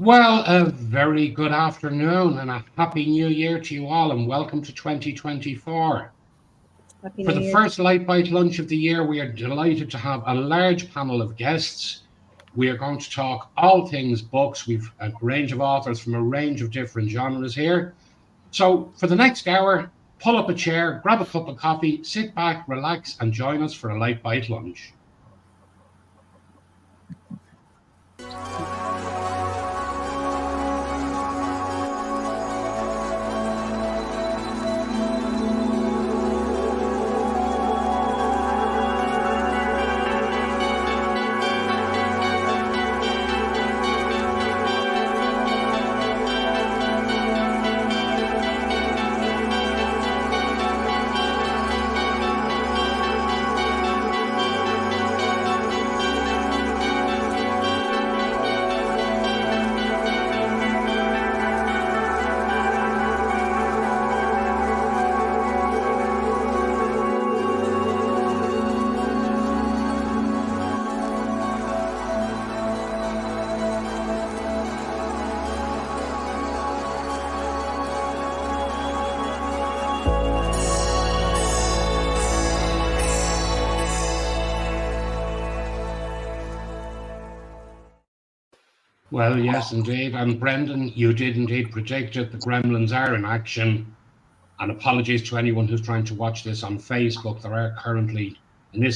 Well, a very good afternoon and a happy new year to you all, and welcome to 2024. Happy For New the Year. first Lite Bite lunch of the year, we are delighted to have a large panel of guests. We are going to talk all things books. We've a range of authors from a range of different genres here. So, for the next hour, pull up a chair, grab a cup of coffee, sit back, relax, and join us for a Lite Bite lunch. Well, yes, indeed. And Brendan, you did indeed predict it. The Gremlins are in action. And apologies to anyone who's trying to watch this on Facebook. There are currently a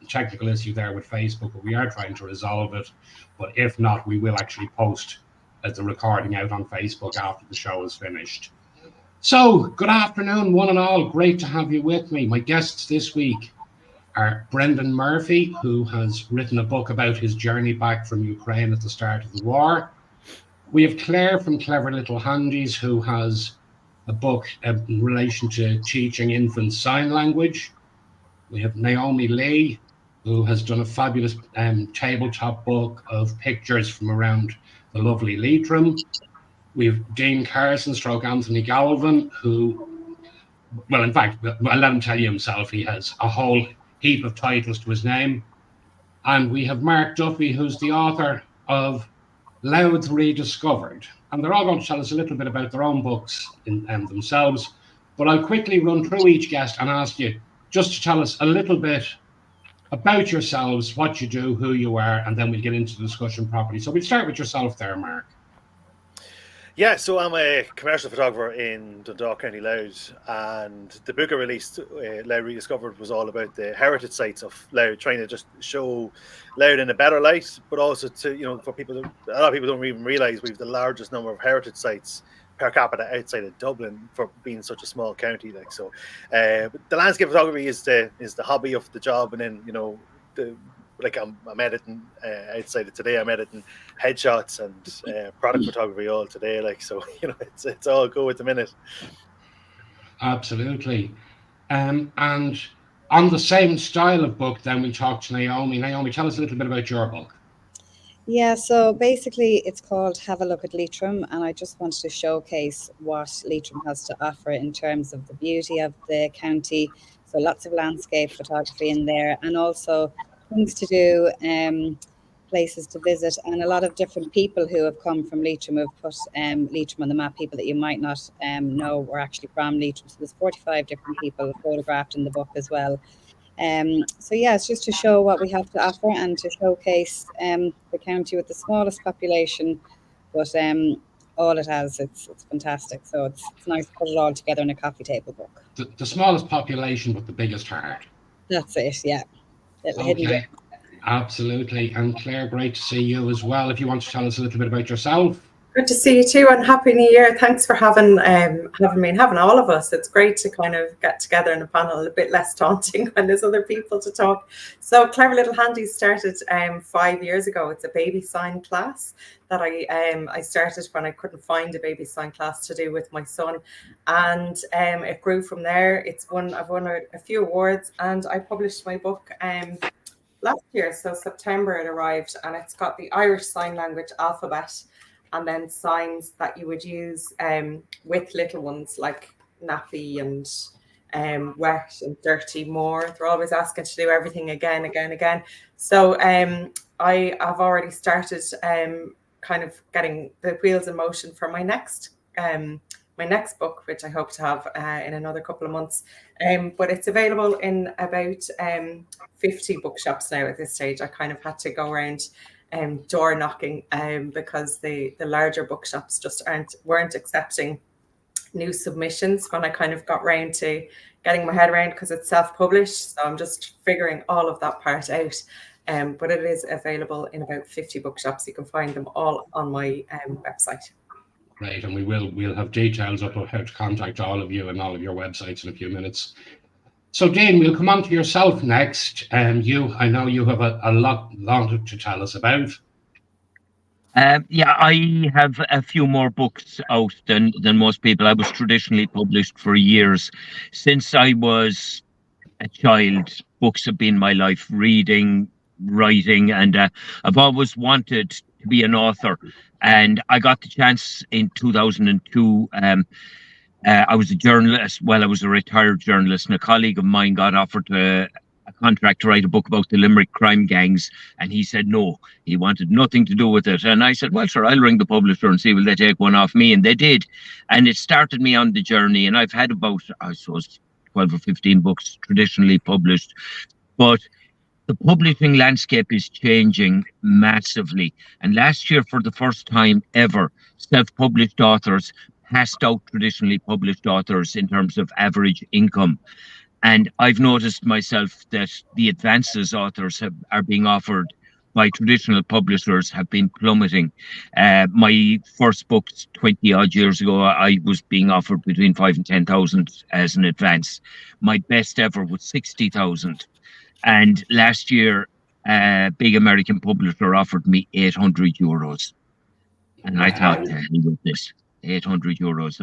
technical issue there with Facebook, but we are trying to resolve it. But if not, we will actually post the recording out on Facebook after the show is finished. So, good afternoon, one and all. Great to have you with me. My guests this week are Brendan Murphy, who has written a book about his journey back from Ukraine at the start of the war. We have Claire from Clever Little Handies, who has a book in relation to teaching infants sign language. We have Naomi Lee, who has done a fabulous tabletop book of pictures from around the lovely Leitrim. We have Dean Carson stroke Anthony Galvin, who, well, in fact, I'll let him tell you himself. He has a whole heap of titles to his name. And we have Mark Duffy, who's the author of Louds Rediscovered. And they're all going to tell us a little bit about their own books themselves. But I'll quickly run through each guest and ask you just to tell us a little bit about yourselves, what you do, who you are, and then we'll get into the discussion properly. So we'll start with yourself there, Mark. Yeah, so I'm a commercial photographer in Dundalk, County Louth, and the book I released, Louth Rediscovered, was all about the heritage sites of Louth, trying to just show Louth in a better light, but also to, for people, a lot of people don't even realise we've the largest number of heritage sites per capita outside of Dublin for being such a small county. But the landscape photography is the hobby of the job, and then I'm editing outside of today. I'm editing headshots and product photography all today. It's all go at the minute. Absolutely. And on the same style of book, then we talk to Naomi. Naomi, tell us a little bit about your book. Yeah, so basically it's called Have a Look at Leitrim, and I just wanted to showcase what Leitrim has to offer in terms of the beauty of the county. So lots of landscape photography in there, and also things to do, places to visit, and a lot of different people who have come from Leitrim, who have put Leitrim on the map, people that you might not know were actually from Leitrim. So there's 45 different people photographed in the book as well. So yeah, it's just to show what we have to offer and to showcase the county with the smallest population, but all it has, it's fantastic. So it's nice to put it all together in a coffee table book. The smallest population, but the biggest heart. That's it, yeah. Okay, absolutely. And Claire, great to see you as well. If you want to tell us a little bit about yourself. Good to see you too, and Happy New Year. Thanks for having me and having all of us. It's great to kind of get together in a panel, a bit less daunting when there's other people to talk. So Clever Little Handies started 5 years ago. It's a baby sign class that I started when I couldn't find a baby sign class to do with my son, and it grew from there. I've won a few awards, and I published my book last year, so September it arrived, and it's got the Irish Sign Language alphabet, and then signs that you would use with little ones like nappy and wet and dirty more. They're always asking to do everything again. So I have already started kind of getting the wheels in motion for my next book, which I hope to have in another couple of months. But it's available in about 50 bookshops now at this stage. I kind of had to go around door knocking because the larger bookshops just weren't accepting new submissions when I kind of got round to getting my head around, because it's self-published. So I'm just figuring all of that part out. But it is available in about 50 bookshops. You can find them all on my website. Great, and we'll have details up of how to contact all of you and all of your websites in a few minutes. So, Dean, we'll come on to yourself next. I know you have a lot to tell us about. Yeah, I have a few more books out than most people. I was traditionally published for years. Since I was a child, books have been my life, reading, writing, and I've always wanted to be an author. And I got the chance in 2002. I was a journalist. Well, I was a retired journalist, and a colleague of mine got offered a contract to write a book about the Limerick crime gangs, and he said no. He wanted nothing to do with it. And I said, well, sure, I'll ring the publisher and see will they take one off me. And they did. And it started me on the journey. And I've had about, I suppose, 12 or 15 books traditionally published. But the publishing landscape is changing massively. And last year, for the first time ever, self-published authors passed out traditionally published authors in terms of average income. And I've noticed myself that the advances authors are being offered by traditional publishers have been plummeting. My first book 20 odd years ago, I was being offered between 5,000 and 10,000 as an advance. My best ever was 60,000. And last year, a big American publisher offered me 800 euros. And I thought, with this, 800 euros.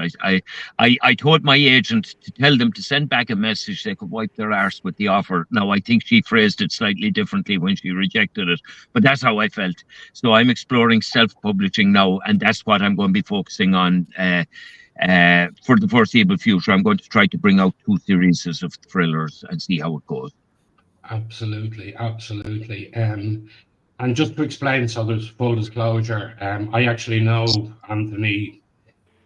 I told my agent to tell them to send back a message they could wipe their arse with the offer. Now, I think she phrased it slightly differently when she rejected it, but that's how I felt. So I'm exploring self-publishing now, and that's what I'm going to be focusing on for the foreseeable future. I'm going to try to bring out 2 series of thrillers and see how it goes. Absolutely. And just to explain, so there's full disclosure, I actually know Anthony.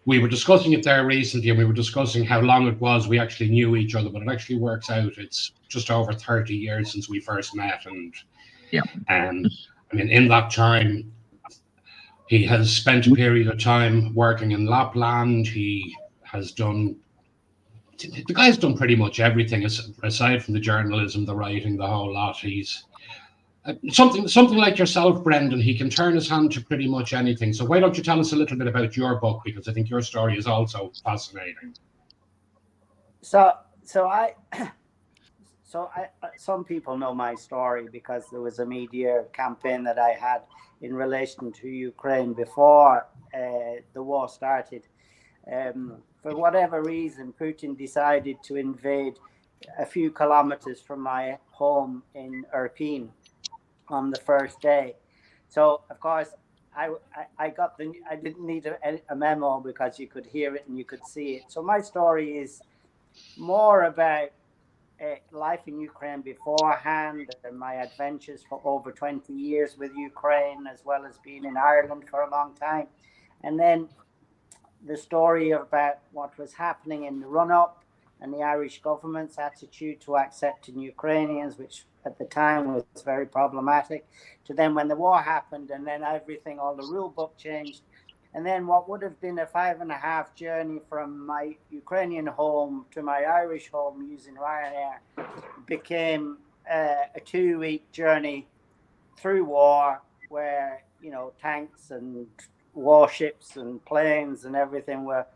We were discussing it there recently, and we were discussing how long it was we actually knew each other, but it actually works out. It's just over 30 years since we first met. And yeah, I mean, in that time, he has spent a period of time working in Lapland. He has done, the guy's done pretty much everything aside from the journalism, the writing, the whole lot. He's something like yourself, Brendan. He can turn his hand to pretty much anything. So why don't you tell us a little bit about your book, because I think your story is also fascinating. So some people know my story because there was a media campaign that I had in relation to Ukraine before the war started. For whatever reason, Putin decided to invade a few kilometers from my home in Irpin on the first day. So, of course, I didn't need a memo because you could hear it and you could see it. So my story is more about life in Ukraine beforehand and my adventures for over 20 years with Ukraine, as well as being in Ireland for a long time. And then the story about what was happening in the run-up and the Irish government's attitude to accepting Ukrainians, which at the time was very problematic, to then when the war happened and then everything, all the rule book changed. And then what would have been a 5.5 journey from my Ukrainian home to my Irish home using Ryanair became a 2-week journey through war where, you know, tanks and warships and planes and everything were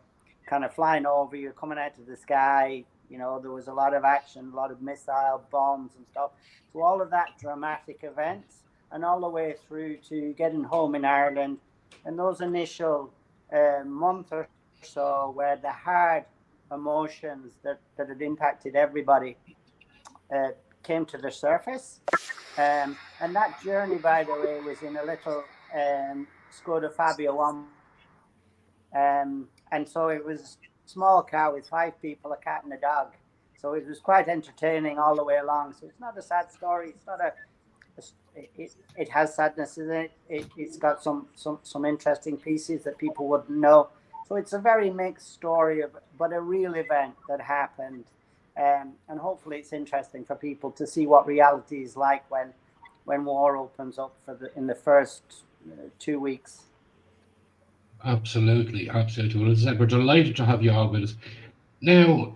kind of flying over you, coming out of the sky. You know, there was a lot of action, a lot of missile bombs and stuff. So all of that dramatic events, and all the way through to getting home in Ireland, and those initial month or so where the hard emotions that had impacted everybody came to the surface. And that journey, by the way, was in a little Skoda Fabia 1. And so it was a small car with 5 people, a cat and a dog. So it was quite entertaining all the way along. So it's not a sad story. It's not it has sadness in it. It's got some interesting pieces that people wouldn't know. So it's a very mixed story, but a real event that happened. And hopefully it's interesting for people to see what reality is like when war opens up in the first 2 weeks. Absolutely. Well, as I said, we're delighted to have you all with us. Now,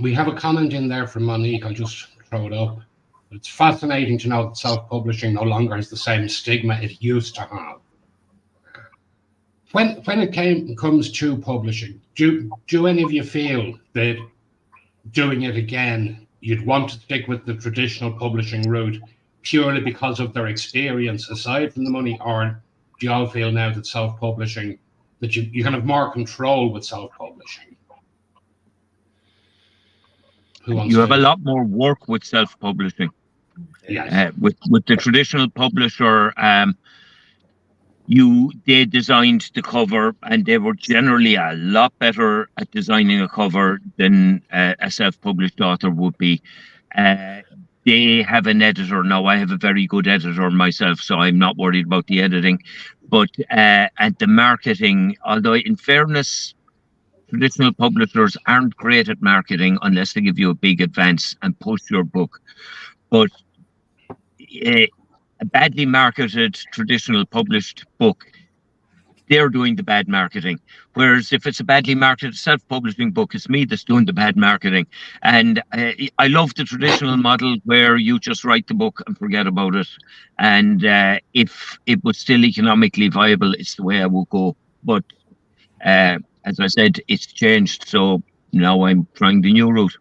we have a comment in there from Monique. I'll just throw it up. It's fascinating to know that self-publishing no longer has the same stigma it used to have. When it comes to publishing, do any of you feel that doing it again, you'd want to stick with the traditional publishing route purely because of their experience aside from the money, or do you all feel now that self-publishing, that you can have more control with self-publishing? You have a lot more work with self-publishing. Yes. With the traditional publisher, they designed the cover, and they were generally a lot better at designing a cover than a self-published author would be. They have an editor now. I have a very good editor myself, so I'm not worried about the editing. But and the marketing, although in fairness, traditional publishers aren't great at marketing unless they give you a big advance and push your book. But a badly marketed traditional published book, they're doing the bad marketing. Whereas if it's a badly marketed self-publishing book, it's me that's doing the bad marketing. And I love the traditional model where you just write the book and forget about it. And if it was still economically viable, it's the way I would go. But as I said, it's changed. So now I'm trying the new route.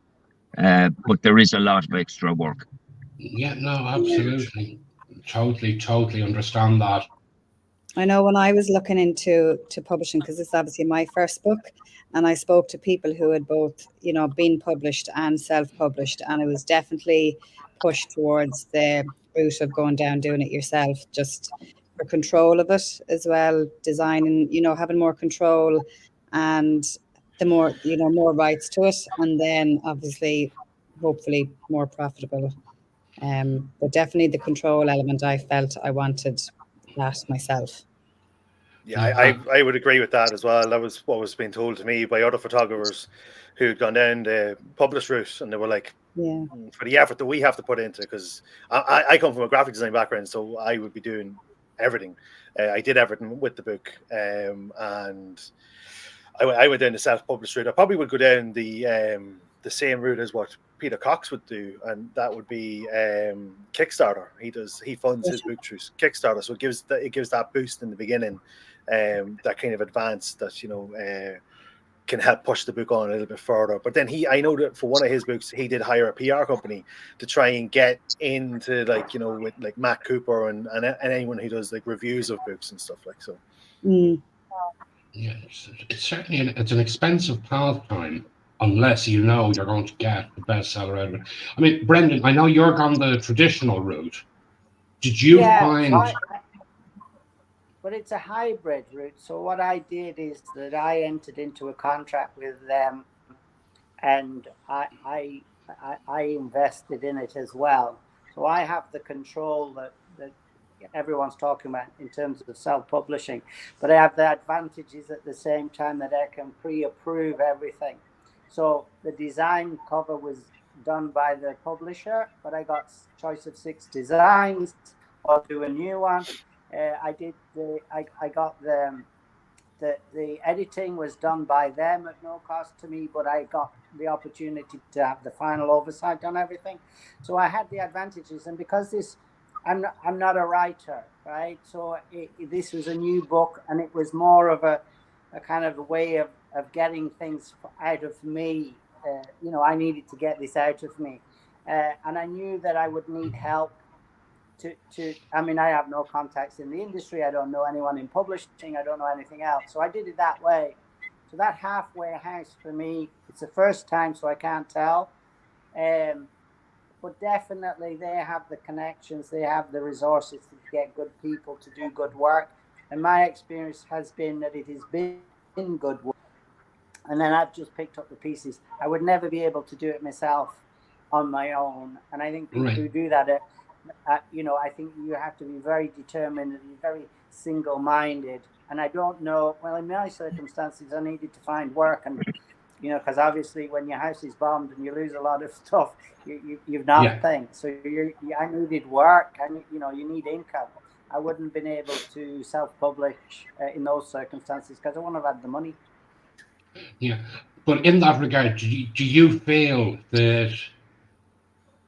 But there is a lot of extra work. Yeah, no, absolutely. Totally understand that. I know when I was looking into publishing, because it's obviously my first book, and I spoke to people who had both, been published and self-published, and it was definitely pushed towards the route of going down, doing it yourself, just for control of it as well, designing, having more control, and the more, more rights to it, and then obviously, hopefully, more profitable. But definitely the control element, I felt I wanted that myself. Yeah, I would agree with that as well. That was what was being told to me by other photographers who'd gone down the published route, and they were like, yeah, for the effort that we have to put into, because I come from a graphic design background, so I would be doing everything. I did everything with the book, and I went down the self-published route. I probably would go down the same route as what Peter Cox would do, and that would be Kickstarter. He funds his book through Kickstarter, so it gives that boost in the beginning, that kind of advance that can help push the book on a little bit further. But then I know that for one of his books, he did hire a PR company to try and get into with like Matt Cooper and anyone who does like reviews of books and stuff like so. Yeah, it's certainly it's an expensive pastime unless you're going to get the bestseller out of it. I mean, Brendan, I know you're on the traditional route. Did you find? But it's a hybrid route. So what I did is that I entered into a contract with them, and I invested in it as well. So I have the control that everyone's talking about in terms of self-publishing, but I have the advantages at the same time that I can pre-approve everything. So the design cover was done by the publisher, but I got choice of 6 designs. I'll do a new one. I got the editing was done by them at no cost to me, but I got the opportunity to have the final oversight on everything. So I had the advantages, and because I'm not a writer, right? So this was a new book, and it was more of a kind of a way of getting things out of me. I needed to get this out of me, and I knew that I would need help. I mean, I have no contacts in the industry. I don't know anyone in publishing. I don't know anything else. So I did it that way. So that halfway house for me, it's the first time, so I can't tell. But definitely they have the connections. They have the resources to get good people to do good work. And my experience has been that it has been good work. And then I've just picked up the pieces. I would never be able to do it myself on my own. And I think people who do that you know, I think you have to be very determined and very single-minded. And I don't know. Well, in my circumstances, I needed to find work, and you know, because obviously when your house is bombed and you lose a lot of stuff, you've nothing. So I needed work, and you know, you need income. I wouldn't have been able to self-publish in those circumstances because I wouldn't have had the money. Yeah, but in that regard, do you feel that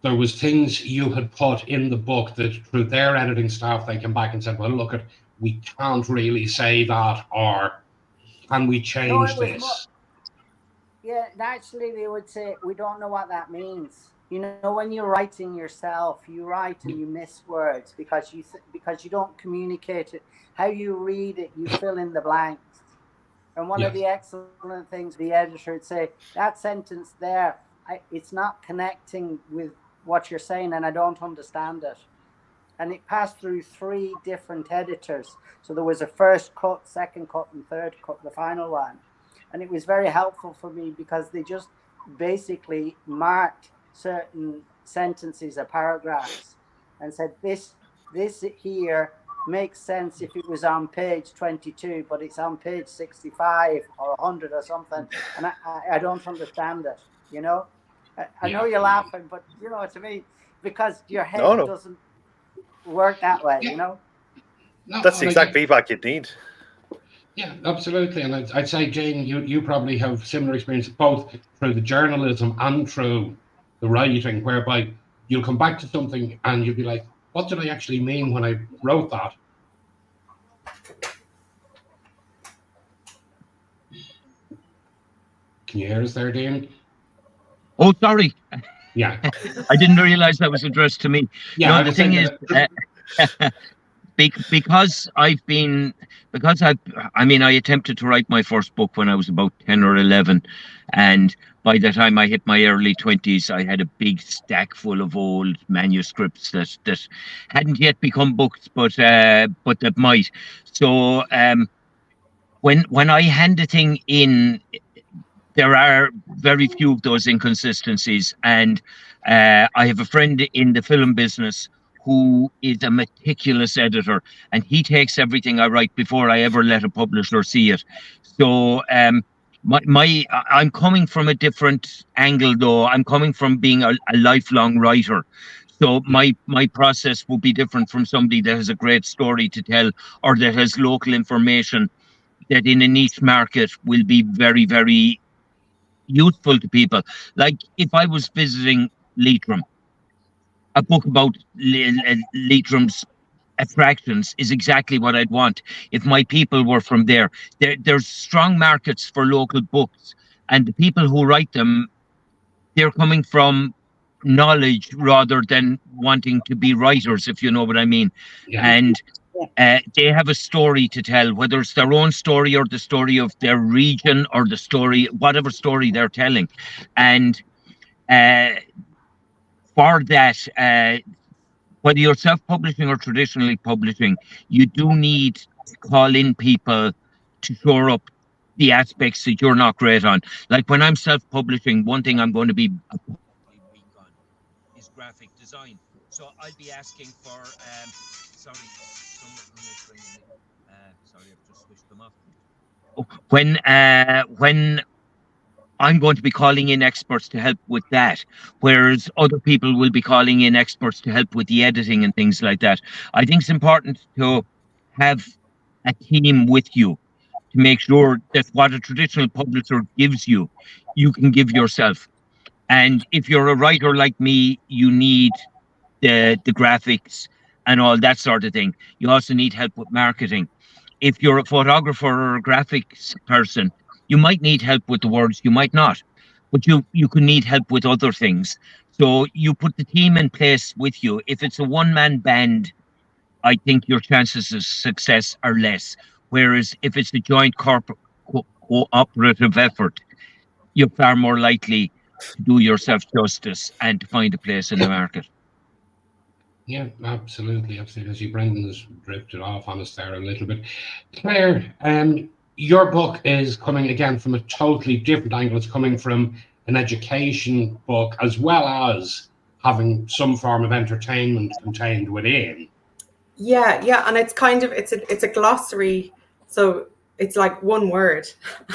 there was things you had put in the book that through their editing staff they came back and said, well, look, we can't really say that, or can we change this? Yeah, naturally they would say, we don't know what that means. You know, when you're writing yourself, you write and you miss words because you don't communicate it. How you read it, you fill in the blanks. And one of the excellent things the editor would say, that sentence there, it's not connecting with what you're saying, and I don't understand it. And it passed through 3 different editors. So there was a first cut, second cut, and third cut, the final one. And it was very helpful for me because they just basically marked certain sentences or paragraphs and said, this here makes sense if it was on page 22, but it's on page 65 or 100 or something. And I don't understand it, you know? I know you're laughing, but you know what I mean? Because your head doesn't work that way, you know? No, that's the exact feedback you'd need. Yeah, absolutely. And I'd say, Jane, you probably have similar experience both through the journalism and through the writing, whereby you'll come back to something and you'll be like, what did I actually mean when I wrote that? Can you hear us there, Dean? Oh, sorry. Yeah. I didn't realize that was addressed to me. Yeah, no, the thing is, because I attempted to write my first book when I was about 10 or 11. And by the time I hit my early 20s, I had a big stack full of old manuscripts that hadn't yet become books, but that might. So when I hand a thing in, there are very few of those inconsistencies. And I have a friend in the film business who is a meticulous editor, and he takes everything I write before I ever let a publisher see it. So I'm coming from a different angle, though. I'm coming from being a lifelong writer. So my process will be different from somebody that has a great story to tell, or that has local information that in a niche market will be very, very useful to people. Like if I was visiting Leitrim, a book about Leitrim's attractions is exactly what I'd want if my people were from there. There's strong markets for local books, and the people who write them, they're coming from knowledge rather than wanting to be writers, if you know what I mean. Yeah. And they have a story to tell, whether it's their own story or the story of their region or the story, whatever story they're telling. And for that, whether you're self-publishing or traditionally publishing, you do need to call in people to shore up the aspects that you're not great on. Like when I'm self-publishing, one thing I'm going to be weak on is graphic design. So I'll be asking for, sorry, I've just switched them off. When I'm going to be calling in experts to help with that, whereas other people will be calling in experts to help with the editing and things like that. I think it's important to have a team with you to make sure that what a traditional publisher gives you, you can give yourself. And if you're a writer like me, you need the graphics and all that sort of thing. You also need help with marketing. If you're a photographer or a graphics person, you might need help with the words, you might not, but you can need help with other things. So you put the team in place with you. If it's a one-man band, I think your chances of success are less. Whereas if it's a joint cooperative effort, you're far more likely to do yourself justice and to find a place in the market. Yeah, absolutely. As Brendan has drifted off on us there a little bit. Claire, your book is coming again from a totally different angle. It's coming from an education book as well as having some form of entertainment contained within. Yeah, and it's kind of it's a glossary, so it's like one word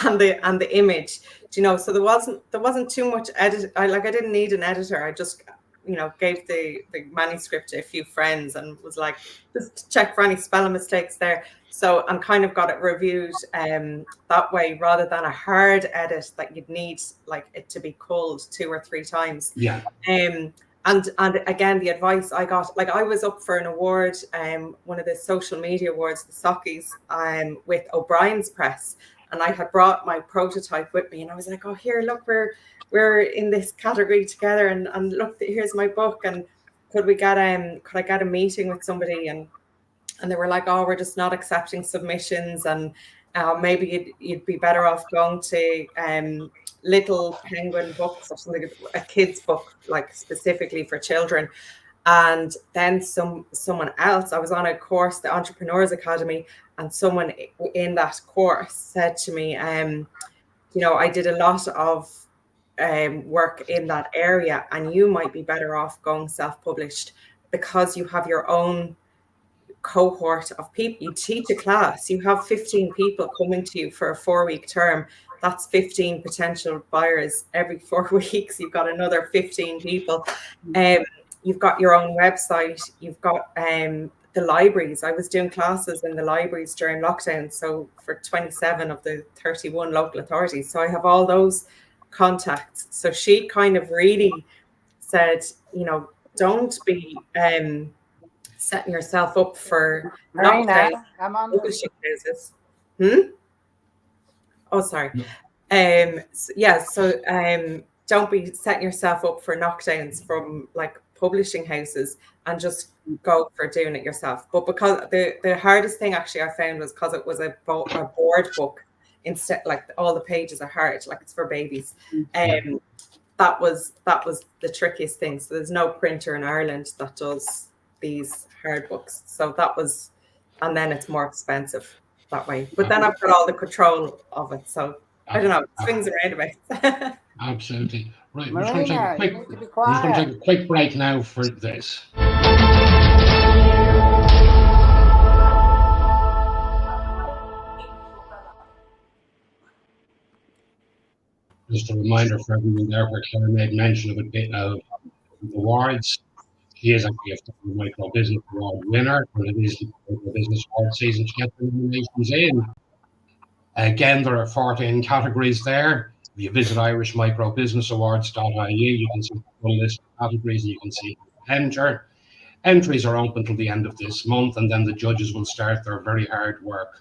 and the image, you know. So there wasn't too much edit. I didn't need an editor. I just, you know, gave the manuscript to a few friends and was like, just check for any spelling mistakes there. So I'm kind of got it reviewed that way, rather than a hard edit that you'd need like it to be culled 2 or 3 times. Yeah. And again, the advice I got, like I was up for an award, one of the social media awards, the Sockies, with O'Brien's Press, and I had brought my prototype with me, and I was like, oh, here, look, we're in this category together, and look, here's my book, and could I get a meeting with somebody? And they were like, oh, we're just not accepting submissions, and maybe you'd be better off going to Little Penguin Books or something, a kid's book, like specifically for children. And then someone else, I was on a course, the Entrepreneurs Academy, and someone in that course said to me, you know, I did a lot of work in that area, and you might be better off going self-published because you have your own cohort of people. You teach a class, you have 15 people coming to you for a 4-week term. That's 15 potential buyers every 4 weeks. You've got another 15 people. You've got your own website. You've got the libraries. I was doing classes in the libraries during lockdown, so for 27 of the 31 local authorities. So I have all those contacts. So she kind of really said, you know, don't be setting yourself up for Marina, I'm on publishing houses. Oh, sorry. So don't be setting yourself up for knockdowns from like publishing houses, and just go for doing it yourself. But because the hardest thing actually I found was because it was a board book, instead, like all the pages are hard, like it's for babies. That was the trickiest thing. So there's no printer in Ireland that does these hard books. So that was, and then it's more expensive that way. But then I've got all the control of it. So I don't know, swings and roundabouts. Absolutely. Right, Marina, we're just going to take a quick break now for this. Just a reminder for everyone there where Claire made mention of a bit of awards. She is actually a Micro Business Award winner, and it is the Micro Business Award season to get the nominations in. Again, there are 14 categories there. If you visit irishmicrobusinessawards.ie, you can see the full list of categories, and you can see how to enter. Entries are open till the end of this month, and then the judges will start their very hard work.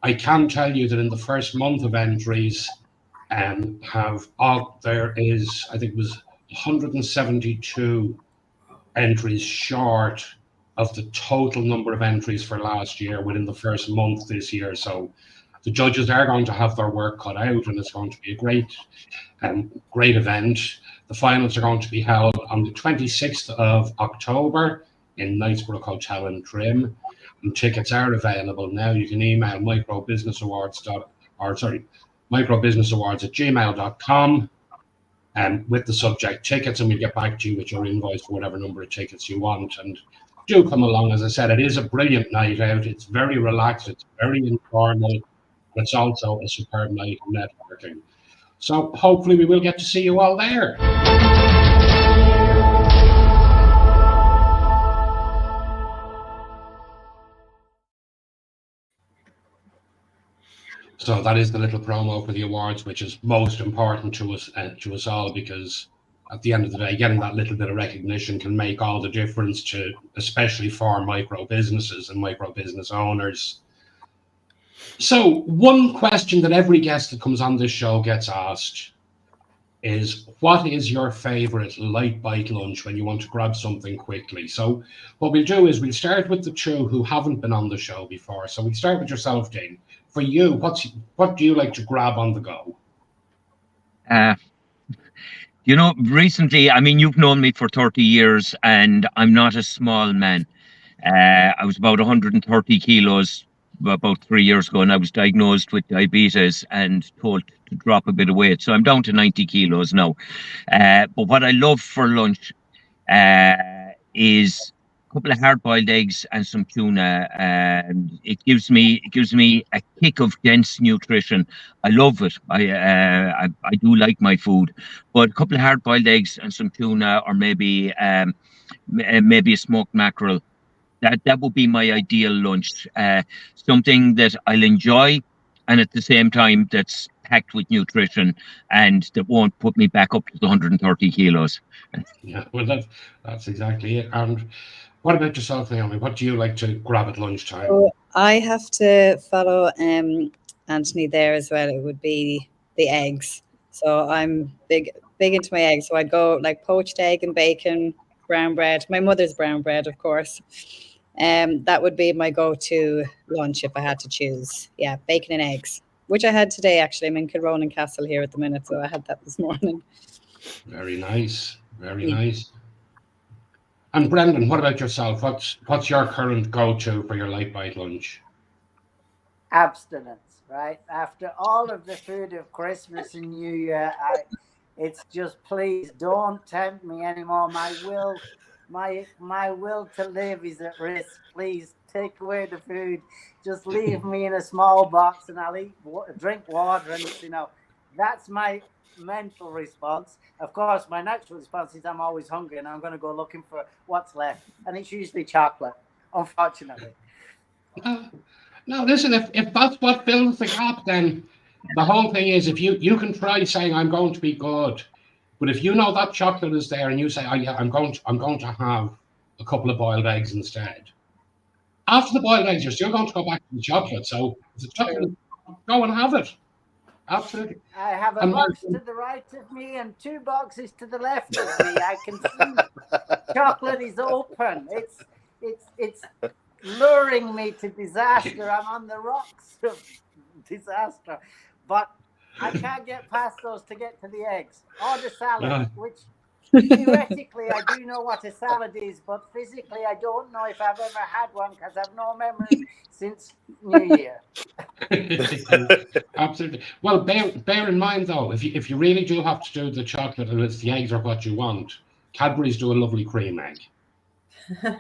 I can tell you that in the first month of entries, there is, I think it was 172 entries short of the total number of entries for last year within the first month this year. So the judges are going to have their work cut out, and it's going to be a great event. The finals are going to be held on the 26th of October in Knightsborough Hotel in Trim, and tickets are available now. You can email microbusinessawards@gmail.com with the subject tickets, and we'll get back to you with your invoice for whatever number of tickets you want. And do come along. As I said, it is a brilliant night out. It's very relaxed. It's very informal. It's also a superb night of networking. So hopefully we will get to see you all there. So that is the little promo for the awards, which is most important to us all, because at the end of the day, getting that little bit of recognition can make all the difference to, especially for micro businesses and micro business owners. So one question that every guest that comes on this show gets asked is, what is your favorite light bite lunch when you want to grab something quickly? So what we'll do is we'll start with the two who haven't been on the show before. So we'll start with yourself, Dean. For you, what do you like to grab on the go? You know, recently, I mean, you've known me for 30 years, and I'm not a small man. I was about 130 kilos about 3 years ago, and I was diagnosed with diabetes and told to drop a bit of weight. So I'm down to 90 kilos now. But what I love for lunch is a couple of hard-boiled eggs and some tuna. And it gives me a kick of dense nutrition. I love it. I do like my food, but a couple of hard-boiled eggs and some tuna, or maybe maybe a smoked mackerel. That would be my ideal lunch. Something that I'll enjoy, and at the same time that's packed with nutrition and that won't put me back up to the 130 kilos. Yeah, well, that's exactly it. And what about yourself, Naomi? What do you like to grab at lunchtime? So I have to follow Anthony there as well. It would be the eggs. So I'm big into my eggs. So I'd go like poached egg and bacon, brown bread. My mother's brown bread, of course. That would be my go-to lunch if I had to choose. Yeah, bacon and eggs, which I had today actually. I'm in Kilronan Castle here at the minute, so I had that this morning. Very nice, very nice. And Brendan, what about yourself? What's your current go-to for your light bite lunch? Abstinence, right? After all of the food of Christmas and New Year, it's just, please don't tempt me anymore. My will to live is at risk. Please take away the food. Just leave me in a small box and I'll drink water, and that's my mental response. Of course, my natural response is I'm always hungry and I'm going to go looking for what's left, and it's usually chocolate, unfortunately. No, listen, if that's what fills the gap, then the whole thing is, if you can try saying I'm going to be good, but if you know that chocolate is there and you say, oh yeah, I'm going to have a couple of boiled eggs instead. After the boiled eggs, you're still going to go back to the chocolate. So if the chocolate, go and have it. Absolutely. I have a box to the right of me and 2 boxes to the left of me. I can see chocolate is open. It's luring me to disaster. I'm on the rocks of disaster, but I can't get past those to get to the eggs or the salad, which theoretically I do know what a salad is, but physically I don't know if I've ever had one because I've no memory since New Year. Absolutely. Well, bear in mind though, if you really do have to do the chocolate and it's the eggs are what you want, Cadbury's do a lovely cream egg.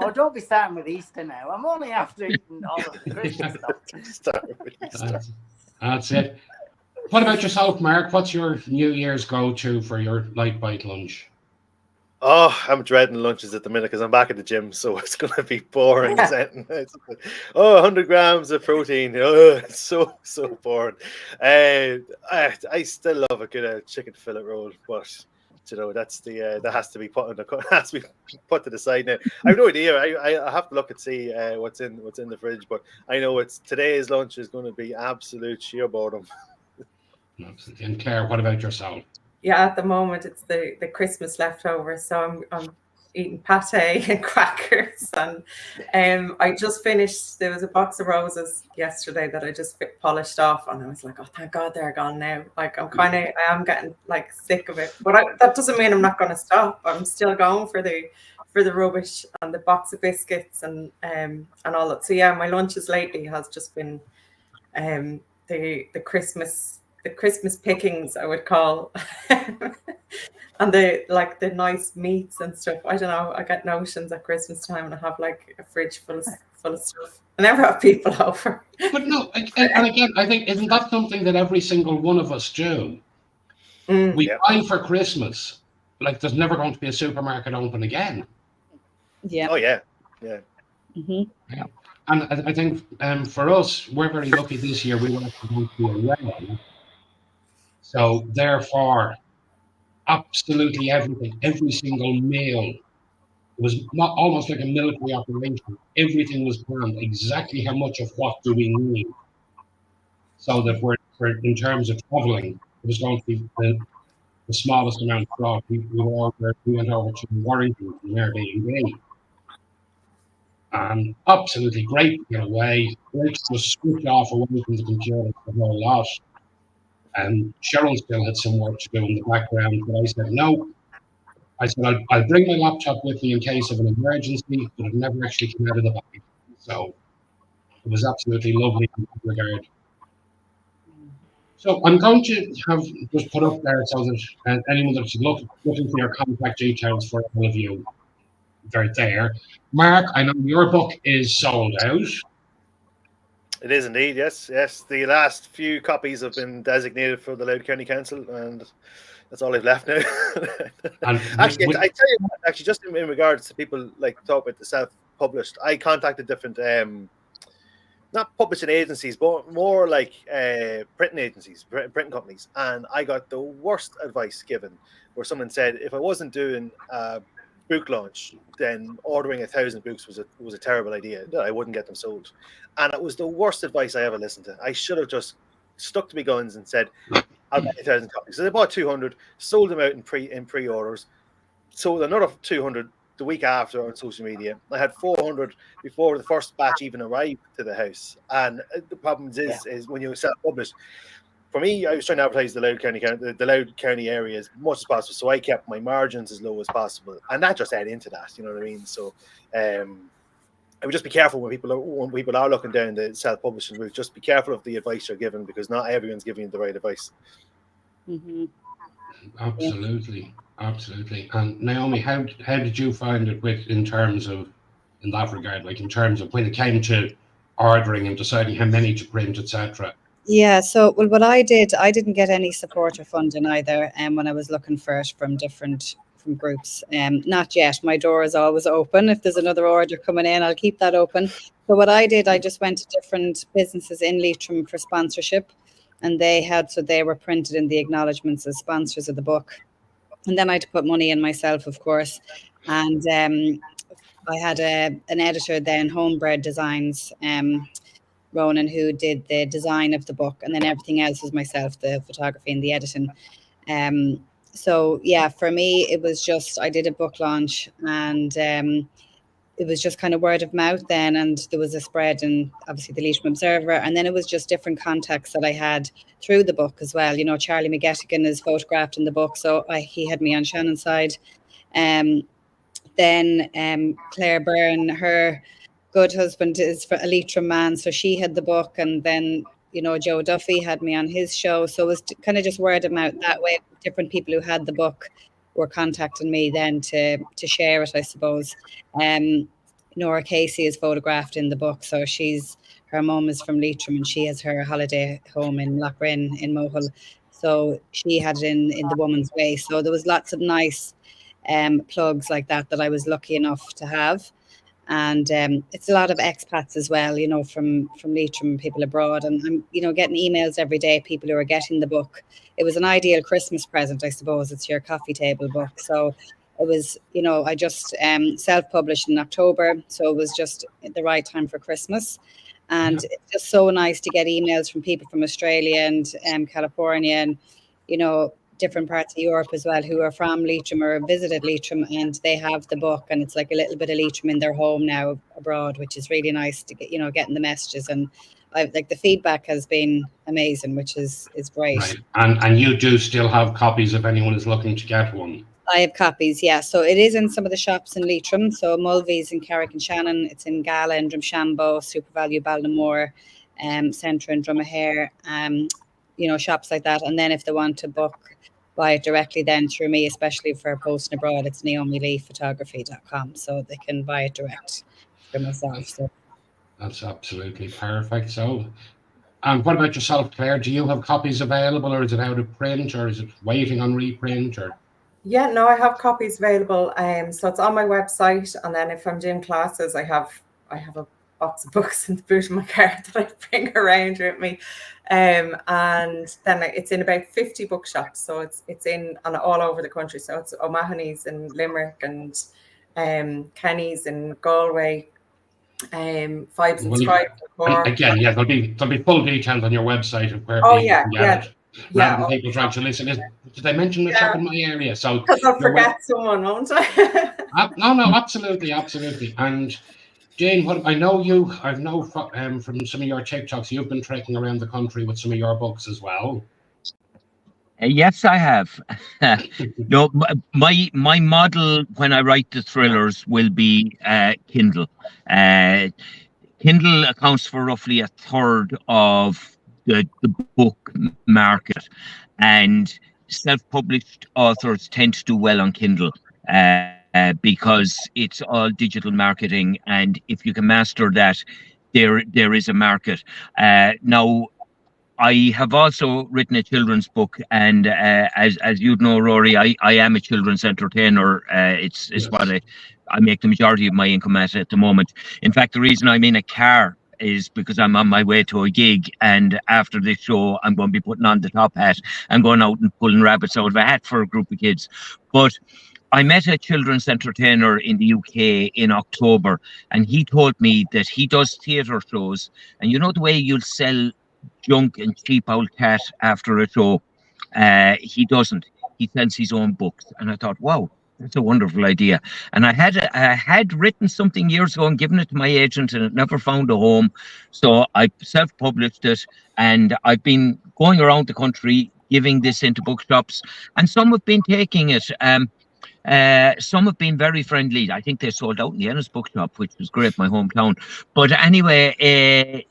Oh, don't be starting with Easter now. I'm only after eating all of the Christmas stuff. That's it. What about yourself, Mark? What's your New Year's go-to for your light bite lunch? Oh, I'm dreading lunches at the minute because I'm back at the gym, so it's going to be boring. 100 grams of protein. Oh, it's so boring. I still love a good chicken fillet roll, but that's that has to be put to the side now. I have no idea. I have to look and see what's in the fridge, but I know today's lunch is going to be absolute sheer boredom. Absolutely. And Claire, what about yourself? Yeah, at the moment it's the Christmas leftovers, so I'm eating pate and crackers, and I just finished. There was a box of roses yesterday that I just polished off, and I was like, oh, thank God they're gone now. Like I am getting like sick of it, but that doesn't mean I'm not going to stop. I'm still going for the rubbish and the box of biscuits and all that. So yeah, my lunches lately has just been the Christmas pickings, I would call, and the nice meats and stuff. I don't know. I get notions at Christmas time, and I have like a fridge full of stuff. I never have people over. But no, and again, I think isn't that something that every single one of us do? We buy for Christmas. Like there's never going to be a supermarket open again. Yeah. Oh yeah. Mm-hmm. Yeah. And I think for us, we're very lucky this year. We were actually going to be away. So therefore, absolutely everything, every single meal was not almost like a military operation. Everything was planned exactly how much of what do we need, so that we're in terms of traveling, it was going to be the smallest amount of fraud. We went over to Warrington from Airbnb. And absolutely great to get away, great to just switch off away from the computer the whole lot. And Cheryl still had some work to do in the background, but I said, no. I said, I'll bring my laptop with me in case of an emergency, but it never actually came out of the bag. So it was absolutely lovely in that regard. So I'm going to have just put up there so that anyone that's looking for your contact details for all of you. they're there. Mark, I know your book is sold out. It is indeed, yes. Yes, the last few copies have been designated for the Louth County Council, and that's all I've left now. And Actually, I tell you what, actually, just in regards to people like talk about the self-published, I contacted different, not publishing agencies, but more like printing agencies, printing companies, and I got the worst advice given, where someone said if I wasn't doing a book launch, then ordering 1,000 books was a terrible idea, that I wouldn't get them sold. And it was the worst advice I ever listened to. I should have just stuck to my guns and said, I'll buy 1,000 copies. So they bought 200, sold them out in pre-orders, sold another 200 the week after on social media. I had 400 before the first batch even arrived to the house. And the problem is when you self-publish. For me, I was trying to advertise the Louth County area as much as possible, so I kept my margins as low as possible, and that just added into that. You know what I mean? So, I would just be careful when people are looking down the self-publishing route. Just be careful of the advice you're given, because not everyone's giving you the right advice. Mm-hmm. Absolutely. And Naomi, how did you find it in that regard, like in terms of when it came to ordering and deciding how many to print, etc.? Yeah, so well, what I didn't get any support or funding either, when I was looking for it from groups. Not yet. My door is always open. If there's another order coming in, I'll keep that open. So what I did, I just went to different businesses in Leitrim for sponsorship, and they were printed in the acknowledgements as sponsors of the book. And then I had to put money in myself, of course. And I had an editor then, Homebred Designs, Ronan, who did the design of the book, and then everything else was myself, the photography and the editing. So yeah, for me, it was just, I did a book launch, and it was just kind of word of mouth then, and there was a spread in obviously the Leitrim Observer, and then it was just different contacts that I had through the book as well. You know, Charlie McGettigan is photographed in the book, so he had me on Shannon's side. Then Claire Byrne, her good husband is a Leitrim man, so she had the book, and then, you know, Joe Duffy had me on his show, so it was kind of just word of mouth that way. Different people who had the book were contacting me then to share it, I suppose. Nora Casey is photographed in the book, so her mum is from Leitrim, and she has her holiday home in Lochrin in Mohill, so she had it in the Woman's Way. So there was lots of nice plugs like that I was lucky enough to have. And it's a lot of expats as well, you know, from Leitrim, people abroad. And I'm, you know, getting emails every day, people who are getting the book. It was an ideal Christmas present, I suppose. It's your coffee table book. So it was, you know, I just self-published in October. So it was just the right time for Christmas. And it's just so nice to get emails from people from Australia and California and, you know, different parts of Europe as well, who are from Leitrim or visited Leitrim, and they have the book, and it's like a little bit of Leitrim in their home now abroad, which is really nice to get, you know, getting the messages. And like the feedback has been amazing, which is great. Right. And you do still have copies if anyone is looking to get one? I have copies, yeah. So it is in some of the shops in Leitrim. So Mulvey's in Carrick and Shannon, it's in Gala and Drumshanbo, Super Value Ballinamore, Centra and Drumahare, you know, shops like that. And then if they want to buy it directly then through me, especially for posting abroad, it's naomileephotography.com, so they can buy it direct for myself. So that's absolutely perfect. So, and what about yourself, Claire? Do you have copies available, or is it out of print, or is it waiting on reprint? Or yeah, no, I have copies available. So it's on my website, and then if I'm doing classes, I have a box of books in the boot of my car that I bring around with me. And then it's in about 50 bookshops, so it's in all over the country. So it's O'Mahony's in Limerick, and Kenny's in Galway, Fibes and Scribes. Again, yeah, there'll be full details on your website of where people can get it. Rather than people trying to listen, did I mention the shop in my area? So because I'll forget someone, won't I? No, absolutely. And Jane, I know from some of your TikToks, you've been trekking around the country with some of your books as well. Yes, I have. No, my model when I write the thrillers will be Kindle. Kindle accounts for roughly a third of the book market, and self-published authors tend to do well on Kindle. because it's all digital marketing, and if you can master that, there is a market. Now, I have also written a children's book, and as you know, Rory, I am a children's entertainer. It's what I make the majority of my income at the moment. In fact, the reason I'm in a car is because I'm on my way to a gig, and after this show, I'm going to be putting on the top hat and going out and pulling rabbits out of a hat for a group of kids. But I met a children's entertainer in the UK in October, and he told me that he does theatre shows, and you know the way you'll sell junk and cheap old cat after a show. He doesn't. He sells his own books, and I thought, wow, that's a wonderful idea. And I had written something years ago and given it to my agent, and it never found a home. So I self-published it, and I've been going around the country giving this into bookshops, and some have been taking it. Some have been very friendly. I think they sold out in the Ennis bookshop, which was great, my hometown. But anyway,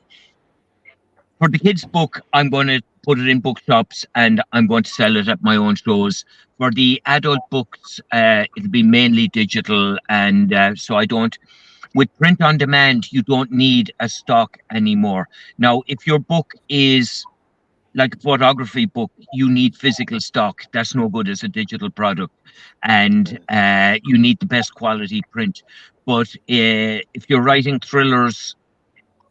for the kids' book, I'm going to put it in bookshops and I'm going to sell it at my own shows. For the adult books, it'll be mainly digital, and so I don't. With print on demand, you don't need a stock anymore. Now, if your book is like a photography book, you need physical stock. That's no good as a digital product, and you need the best quality print. But if you're writing thrillers,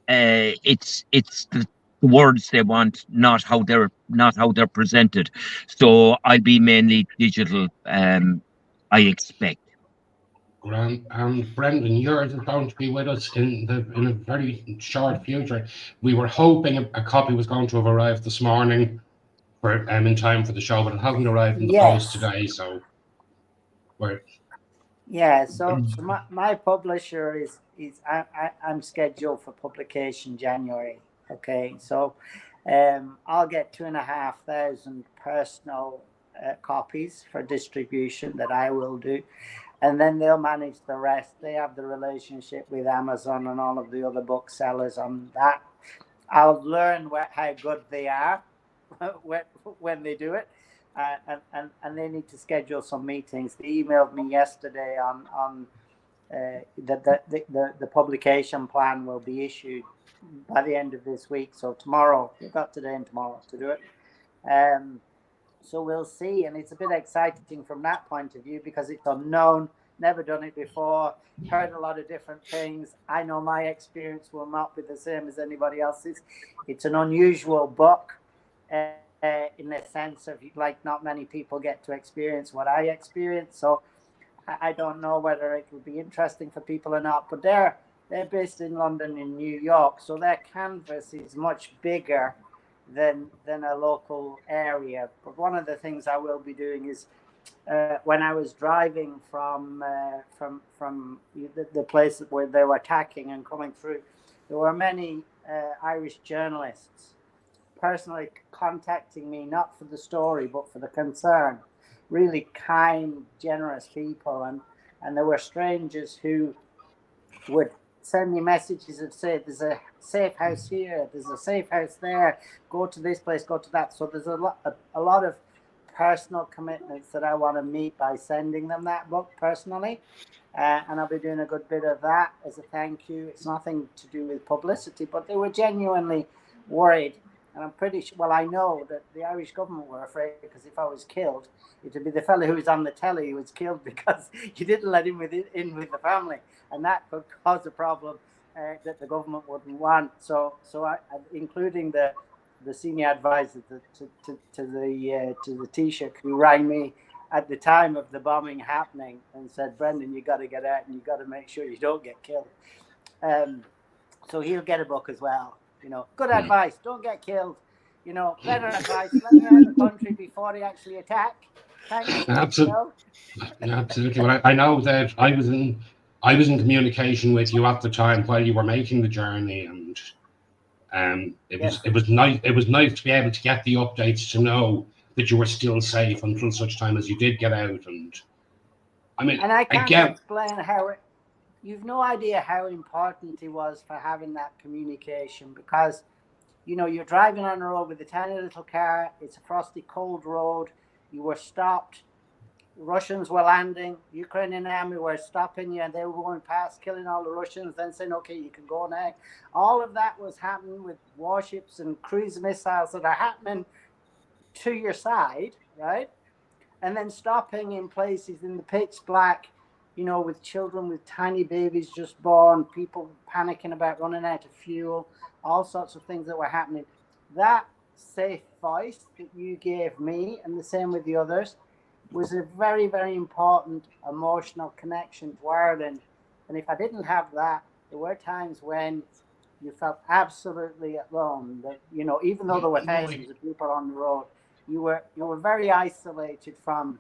it's the words they want, not how they're presented. So I'll be mainly digital. I expect. Grant and Brendan, yours is going to be with us in a very short future. We were hoping a copy was going to have arrived this morning for in time for the show, but it hasn't arrived in the post today. So we're So my publisher is I'm scheduled for publication January. Okay, so I'll get 2,500 personal copies for distribution that I will do, and then they'll manage the rest. They have the relationship with Amazon and all of the other booksellers on that. I'll learn how good they are when they do it. And they need to schedule some meetings. They emailed me yesterday on the publication plan will be issued by the end of this week. So tomorrow, we've got today and tomorrow to do it. So we'll see. And it's a bit exciting from that point of view because it's unknown, never done it before, heard a lot of different things. I know my experience will not be the same as anybody else's. It's an unusual book. In the sense of like not many people get to experience what I experienced, so I don't know whether it will be interesting for people or not. But they're based in London and New York, so their canvas is much bigger than a local area. But one of the things I will be doing is when I was driving from the place where they were attacking and coming through, there were many Irish journalists personally contacting me, not for the story but for the concern. Really kind, generous people, and there were strangers who would send me messages that say there's a safe house here, there's a safe house there, go to this place, go to that. So there's a lot of personal commitments that I want to meet by sending them that book personally, and I'll be doing a good bit of that as a thank you. It's nothing to do with publicity, but they were genuinely worried. And I'm pretty sure, well, I know that the Irish government were afraid because if I was killed, it would be the fellow who was on the telly who was killed because you didn't let him in with the family. And that could cause a problem that the government wouldn't want. So I, including the senior advisor to the Taoiseach, who rang me at the time of the bombing happening and said, Brendan, you got to get out and you got to make sure you don't get killed. So he'll get a book as well. You know, good advice. Don't get killed. You know, better advice. Let me out of the country before they actually attack. Thanks. Absolutely. Absolutely. Well, I know that I was in communication with you at the time while you were making the journey, and it was nice. It was nice to be able to get the updates to know that you were still safe until such time as you did get out. And I mean, and I can't explain how you've no idea how important it was for having that communication, because, you know, you're driving on a road with a tiny little car. It's a frosty, cold road. You were stopped. Russians were landing, Ukrainian army were stopping you, and they were going past, killing all the Russians, then saying, okay, you can go now. All of that was happening with warships and cruise missiles that are happening to your side, right? And then stopping in places in the pitch black, you know, with children, with tiny babies just born, people panicking about running out of fuel, all sorts of things that were happening. That safe voice that you gave me, and the same with the others, was a very, very important emotional connection to Ireland. And if I didn't have that, there were times when you felt absolutely alone. That, you know, even though there were thousands of people on the road, you were very isolated from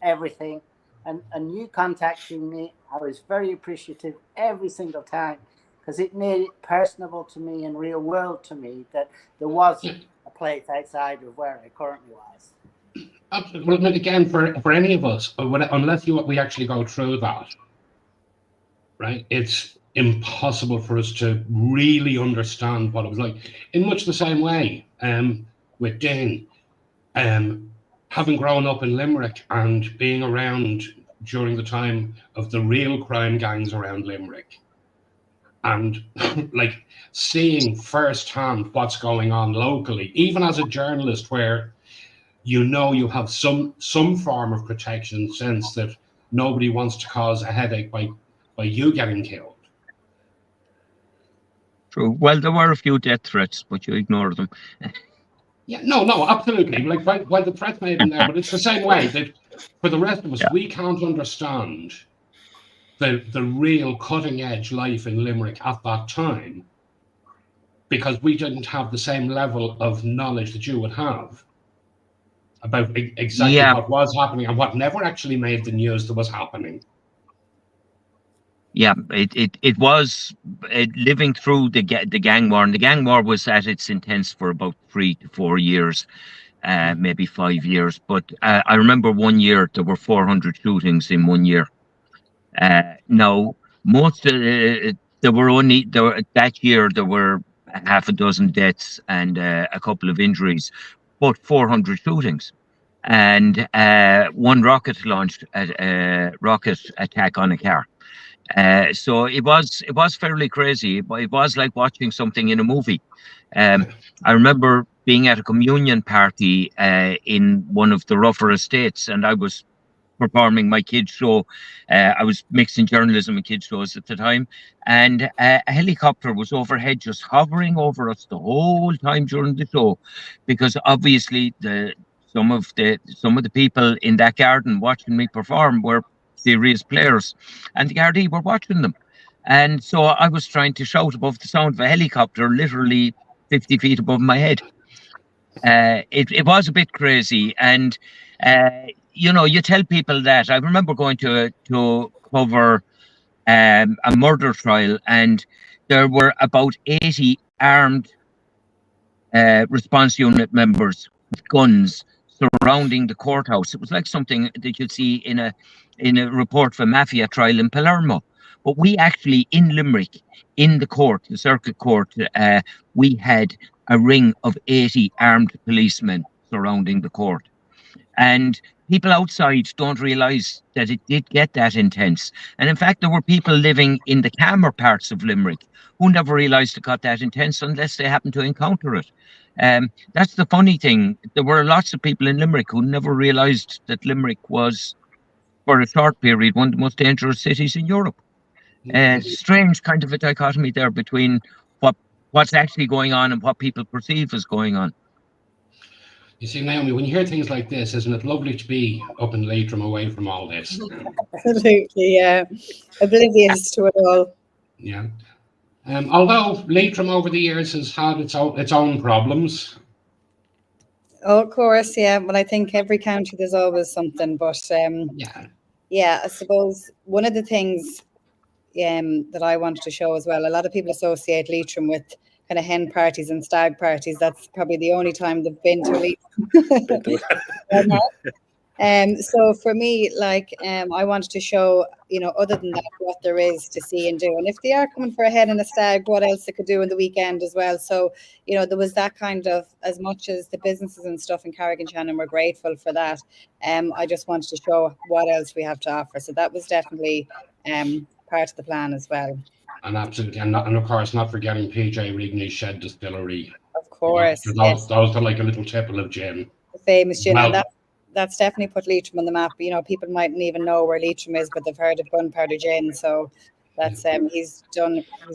everything. And you contacting me, I was very appreciative every single time, because it made it personable to me and real world to me that there was a place outside of where I currently was. Well, again, for any of us, unless we actually go through that, right, it's impossible for us to really understand what it was like. In much the same way, with Dane, having grown up in Limerick and being around during the time of the real crime gangs around Limerick, and like seeing firsthand what's going on locally, even as a journalist, where you know you have some form of protection, in the sense that nobody wants to cause a headache by you getting killed. True. Well, there were a few death threats, but you ignored them. Yeah, no, absolutely. Like, while the threat may have been there, but it's the same way that for the rest of us, we can't understand the real cutting edge life in Limerick at that time, because we didn't have the same level of knowledge that you would have about exactly what was happening and what never actually made the news that was happening. Yeah, it was living through the gang war, and the gang war was at its intense for about 3 to 4 years, maybe 5 years. But I remember one year there were 400 shootings in 1 year. Now, most that year there were half a dozen deaths and a couple of injuries, but 400 shootings, and one rocket launched a rocket attack on a car. So it was fairly crazy. It was like watching something in a movie. I remember being at a communion party in one of the rougher estates, and I was performing my kids' show. I was mixing journalism and kids' shows at the time, and a helicopter was overhead, just hovering over us the whole time during the show, because obviously some of the people in that garden watching me perform were serious players, and the Gardaí were watching them. And so I was trying to shout above the sound of a helicopter literally 50 feet above my head. It was a bit crazy. And, you know, you tell people that. I remember going to cover a murder trial, and there were about 80 armed response unit members with guns surrounding the courthouse. It was like something that you'd see in a report of a mafia trial in Palermo. But we actually, in Limerick, in the court, the circuit court, we had a ring of 80 armed policemen surrounding the court. And people outside don't realise that it did get that intense. And in fact, there were people living in the calmer parts of Limerick who never realised it got that intense unless they happened to encounter it. That's the funny thing. There were lots of people in Limerick who never realised that Limerick was, for a short period, one of the most dangerous cities in Europe. Strange kind of a dichotomy there between what's actually going on and what people perceive as going on. You see, Naomi, when you hear things like this, isn't it lovely to be up in Leitrim away from all this? Absolutely, yeah. Oblivious to it all. Yeah. Although Leitrim over the years has had its own problems. Oh, of course, yeah. Well, I think every county there's always something, but yeah, I suppose one of the things that I wanted to show as well, a lot of people associate Leitrim with kind of hen parties and stag parties. That's probably the only time they've been to Leitrim. So for me, like, I wanted to show, other than that, what there is to see and do. And if they are coming for a hen and a stag, what else they could do in the weekend as well. So, there was that kind of, as much as the businesses and stuff in Carrigan-Shannon were grateful for that, I just wanted to show what else we have to offer. So that was definitely part of the plan as well. And absolutely, and of course, not forgetting PJ Rigney's Shed Distillery. Of course, yes. Those are like a little tipple of gin. The famous gin, Well, and that's definitely put Leitrim on the map. People mightn't even know where Leitrim is, but they've heard of Gunpowder Gin. So that's he's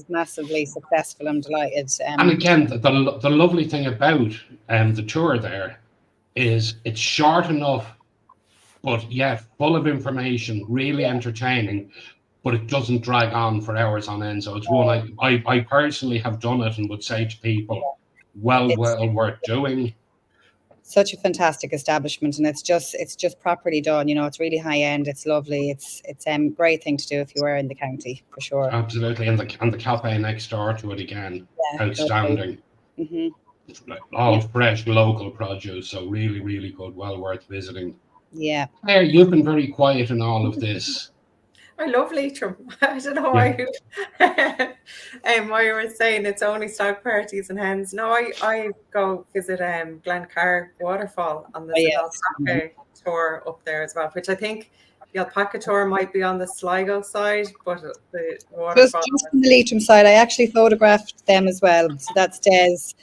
massively successful. I'm delighted. And again, the lovely thing about the tour there is it's short enough, but yeah, full of information, really entertaining, but it doesn't drag on for hours on end. So it's one I personally have done it and would say to people, well worth doing. Such a fantastic establishment, and it's just properly done. It's really high end. It's lovely. It's great thing to do if you were in the county, for sure. Absolutely, and the cafe next door to it again, outstanding. All fresh local produce, so really, really good. Well worth visiting. Yeah. Claire, you've been very quiet in all of this. I love Leitrim. I don't know why. Why you were saying it's only stag parties and hens. No, I go visit Glencar waterfall on the alpaca tour up there as well, which I think the alpaca tour might be on the Sligo side, but the waterfall just on the Leitrim side. I actually photographed them as well. So that's Des.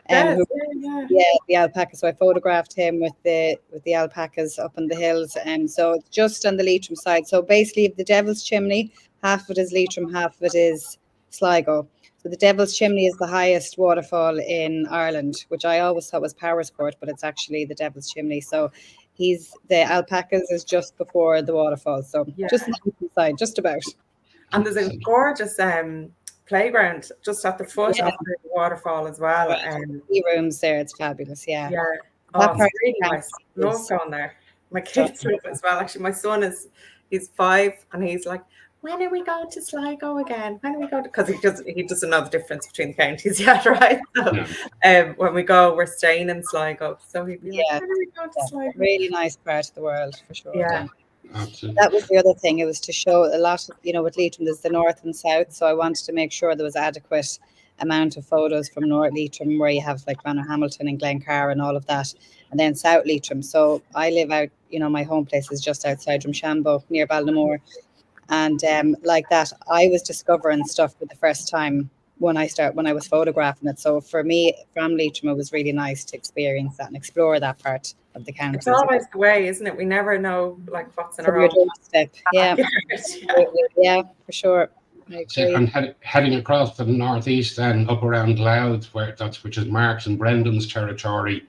The alpaca. So I photographed him with the alpacas up in the hills, and so it's just on the Leitrim side. So basically, the Devil's Chimney, half of it is Leitrim, half of it is Sligo. So the Devil's Chimney is the highest waterfall in Ireland, which I always thought was Powerscourt, but it's actually the Devil's Chimney. So the alpacas is just before the waterfall. So just on the Leitrim side, just about. And there's a gorgeous playground just at the foot of the waterfall as well. Rooms there, it's fabulous. That part's really nice. Love going there. My kids love it as well. Actually, my son he's 5 and he's like, when are we going to Sligo again? When are we going to? Because he doesn't know the difference between the counties yet, right? So when we go, we're staying in Sligo. So he'd be like, when are we going to Sligo? Really nice part of the world, for sure. Yeah. Absolutely. That was the other thing. It was to show a lot of, with Leitrim, there's the north and south. So I wanted to make sure there was adequate amount of photos from North Leitrim, where you have like Hamilton and Glencar and all of that, and then South Leitrim. So I live out, my home place is just outside Drumshanbo, near Ballinamore. And like that, I was discovering stuff for the first time when I was photographing it. So for me, from Leitrim, it was really nice to experience that and explore that part of the county. It's always the way, isn't it? We never know like what's in our own step. Yeah, for sure. And heading across to the northeast, then up around Louth, which is Mark's and Brendan's territory.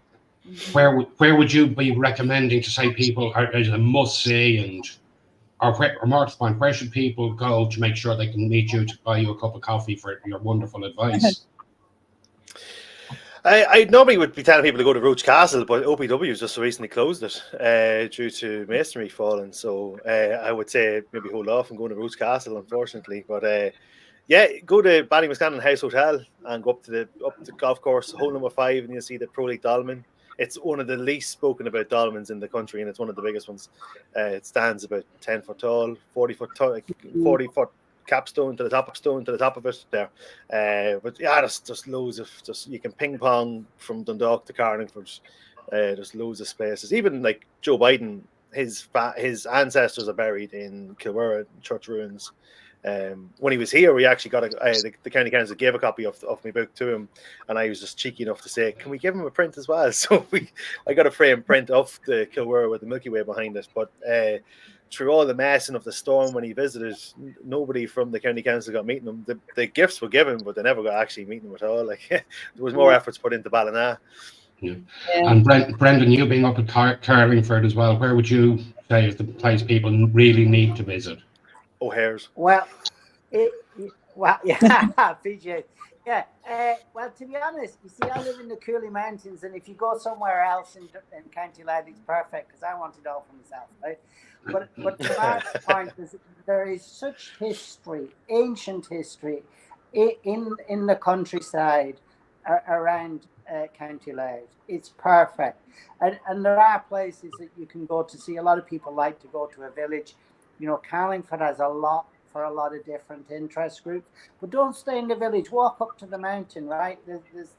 Where would you be recommending to say people are a must see, or more to the point, where should people go to make sure they can meet you to buy you a cup of coffee for your wonderful advice? I normally would be telling people to go to Roach Castle, but OPW has just recently closed it due to masonry falling. So I would say maybe hold off and go to Roach Castle, unfortunately. But go to Ballymescannon House Hotel and go up to the golf course, hole number 5, and you'll see the Pro League Dolmen. It's one of the least spoken about dolmens in the country, and it's one of the biggest ones. It stands about 10 foot tall, 40 foot tall, 40 foot capstone to the top of it there. But yeah, there's just loads of you can ping pong from Dundalk to Carlingford. There's loads of spaces. Even like Joe Biden, his ancestors are buried in Kilwara church ruins. When he was here, we actually got the county council gave a copy of my book to him, and I was just cheeky enough to say, "Can we give him a print as well?" So I got a frame print of the Kilwara with the Milky Way behind it. But through all the messing of the storm when he visited, nobody from the county council got meeting him. The gifts were given, but they never got actually meeting him at all. Like there was more efforts put into Ballina. Yeah. And Brendan, you being up at Carlingford as well, where would you say is the place people really need to visit? O'Hare's. Well, PJ. Yeah. Well, to be honest, you see, I live in the Cooley Mountains, and if you go somewhere else in County Louth, it's perfect because I want it all for myself, right? But to Mark's point, there is such history, ancient history, in the countryside around County Louth. It's perfect, and there are places that you can go to see. A lot of people like to go to a village. You know, Carlingford has a lot for a lot of different interest groups, but don't stay in the village. Walk up to the mountain, right? There's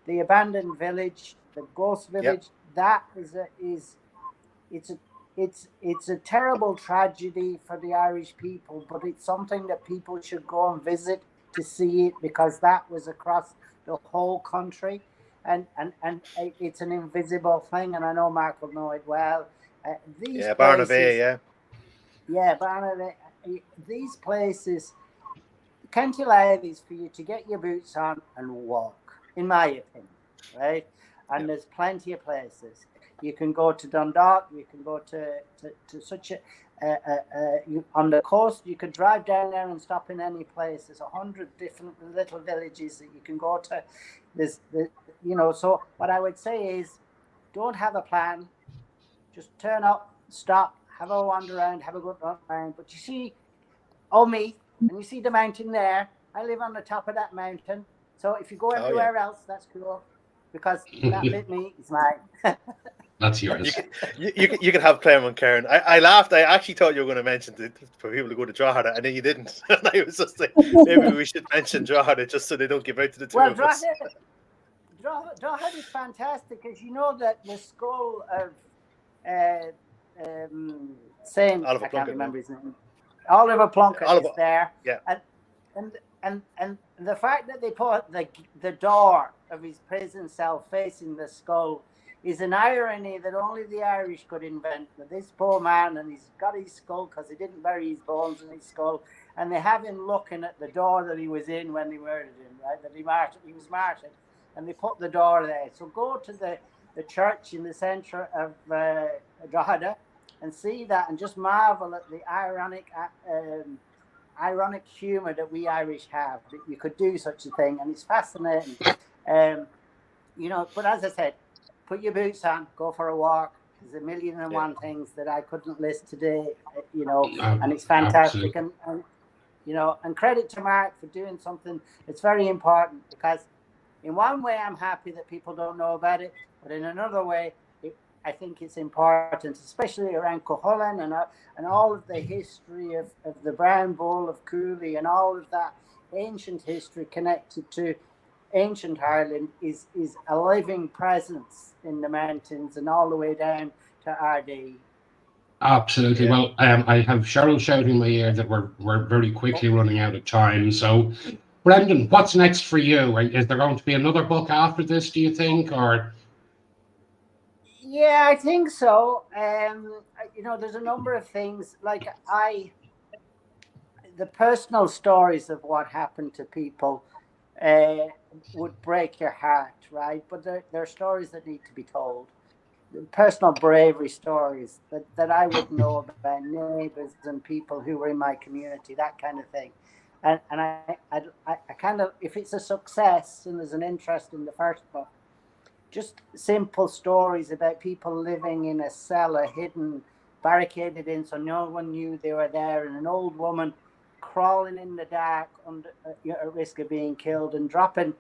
the abandoned village, the ghost village. Yep. That it's a terrible tragedy for the Irish people, but it's something that people should go and visit to see it, because that was across the whole country, and it's an invisible thing, and I know Mark will know it well. These Barnabé, places, Barnabé, these places, County Louth is for you to get your boots on and walk, in my opinion, right? And there's plenty of places. You can go to Dundalk. You can go to such a on the coast. You could drive down there and stop in any place. There's 100 different little villages that you can go to. So what I would say is, don't have a plan. Just turn up, stop, have a wander around, have a good run around. But you see, and you see the mountain there. I live on the top of that mountain. So if you go everywhere else, that's cool, because that bit me is mine. That's yours. You can have Claremont, Karen. I laughed. I actually thought you were going to mention for people to go to Drogheda, and then you didn't. And I was just like, maybe we should mention Drogheda just so they don't give out to the two of us. Drogheda is fantastic, because you know that the skull of Saint, I can't remember his name, Oliver Plunkett is there. Yeah. And the fact that they put the door of his prison cell facing the skull is an irony that only the Irish could invent. That this poor man, and he's got his skull because he didn't bury his bones in his skull, and they have him looking at the door that he was in when they murdered him, right? That he was martyred, and they put the door there. So go to the church in the centre of Drogheda and see that, and just marvel at the ironic humour that we Irish have, that you could do such a thing, and it's fascinating. But as I said, put your boots on, go for a walk. There's a million and one things that I couldn't list today, and it's fantastic. And credit to Mark for doing something that's very important, because in one way I'm happy that people don't know about it, but in another way, I think it's important, especially around Cuchulainn and all of the history of the Brown Bull of Cooley and all of that ancient history connected to ancient Ireland is a living presence in the mountains and all the way down to RD. Absolutely. Yeah. Well, I have Cheryl shouting in my ear that we're very quickly running out of time. So, Brendan, what's next for you? Is there going to be another book after this, do you think, or? Yeah, I think so. There's a number of things. Like the personal stories of what happened to people would break your heart, right? But they're stories that need to be told. Personal bravery stories that I would know about neighbours and people who were in my community, that kind of thing. And I kind of, if it's a success and there's an interest in the first book, just simple stories about people living in a cellar, hidden, barricaded in, so no one knew they were there, and an old woman crawling in the dark under at risk of being killed, and dropping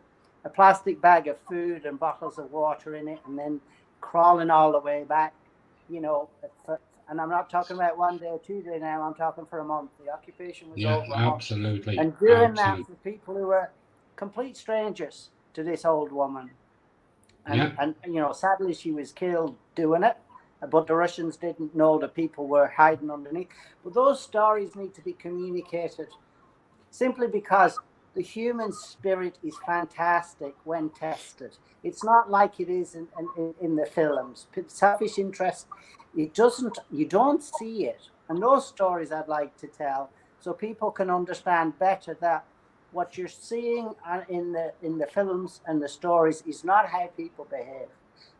a plastic bag of food and bottles of water in it, and then crawling all the way back, and I'm not talking about 1 day or 2 days now, I'm talking for a month. The occupation was over a month. Absolutely. And doing that for people who were complete strangers to this old woman. And sadly she was killed doing it, but the Russians didn't know that people were hiding underneath. But those stories need to be communicated, simply because the human spirit is fantastic when tested. It's not like it is in the films. Selfish interest, you don't see it. And those stories I'd like to tell, so people can understand better that what you're seeing in the films and the stories is not how people behave.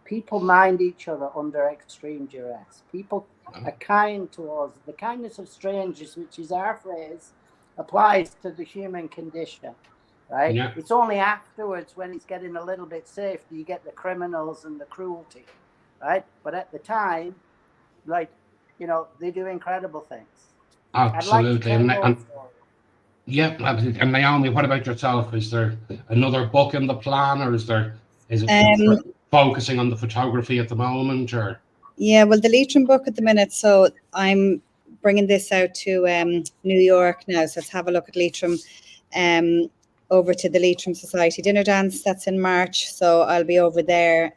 People mind each other under extreme duress. People are kind towards the kindness of strangers, which is our phrase, applies to the human condition, right? Yeah. It's only afterwards, when it's getting a little bit safe, do you get the criminals and the cruelty, right? But at the time, they do incredible things. Absolutely. Yeah, absolutely. And Naomi, what about yourself? Is there another book in the plan, or is it focusing on the photography at the moment, or? Yeah, well, the Leitrim book at the minute. So I'm bringing this out to New York now. So let's have a look at Leitrim. Over to the Leitrim Society Dinner Dance. That's in March. So I'll be over there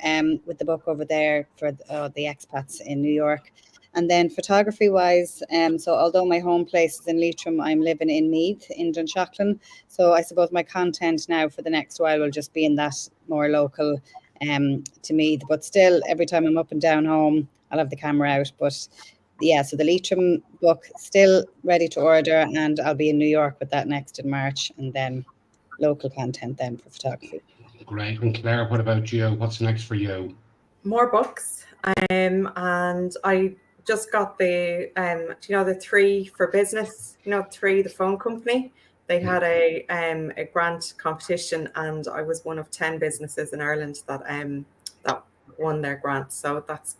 with the book over there for the expats in New York. And then photography wise, so although my home place is in Leitrim, I'm living in Meath in Dunshaughlin. So I suppose my content now for the next while will just be in that more local to Meath. But still, every time I'm up and down home, I'll have the camera out. But yeah, so the Leitrim book still ready to order, and I'll be in New York with that next in March, and then local content then for photography. Great. And Claire, what about you? What's next for you? More books, and I just got the the 3 for Business, 3, the phone company. They had a grant competition, and I was one of 10 businesses in Ireland that won their grant. So that's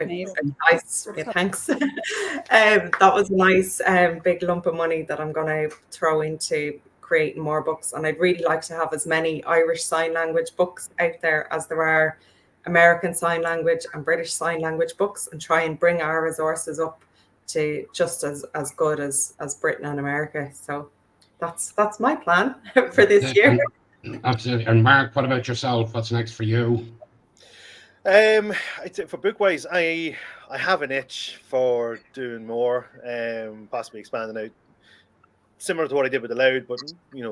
a nice, thanks. That was a nice big lump of money that I'm going to throw into creating more books. And I'd really like to have as many Irish Sign Language books out there as there are American Sign Language and British Sign Language books, and try and bring our resources up to just as good as Britain and America. So that's my plan for this year. Absolutely. And Mark, what about yourself? What's next for you? I'd say for bookwise, I have an itch for doing more, possibly expanding out, similar to what I did with the Loud, but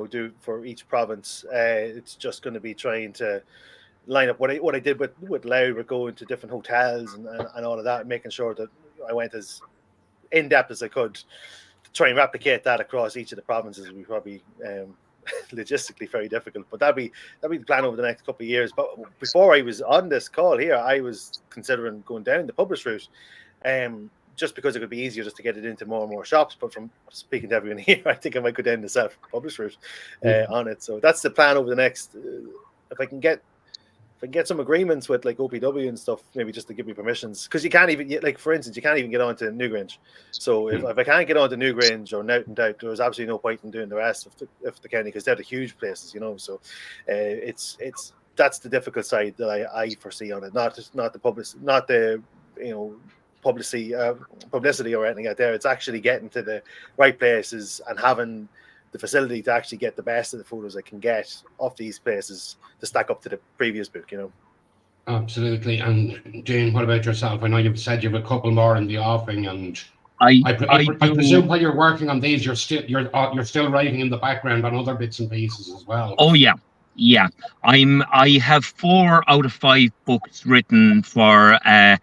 do for each province. It's just going to be trying to line up what I did with Loud, with going to different hotels and all of that, making sure that I went as in depth as I could to try and replicate that across each of the provinces. Would be probably logistically very difficult, but that'd be the plan over the next couple of years. But before I was on this call here, I was considering going down the published route, just because it would be easier just to get it into more and more shops. But from speaking to everyone here, I think I might go down the self-published route on it. So that's the plan over the next. If I can get some agreements with like OPW and stuff, maybe just to give me permissions, because you can't even, like for instance, you can't even get onto Newgrange. So if I can't get onto Newgrange or Nowt and Doubt, there's absolutely no point in doing the rest of the county, because they're the huge places, So that's the difficult side that I foresee on it. Not the publicity or anything out there. It's actually getting to the right places and having the facility to actually get the best of the photos I can get off these places to stack up to the previous book, Absolutely. And Jane, what about yourself? I know you've said you have a couple more in the offing, and I presume while you're working on these, you're still writing in the background on other bits and pieces as well. Oh yeah. I have 4 out of 5 books written for a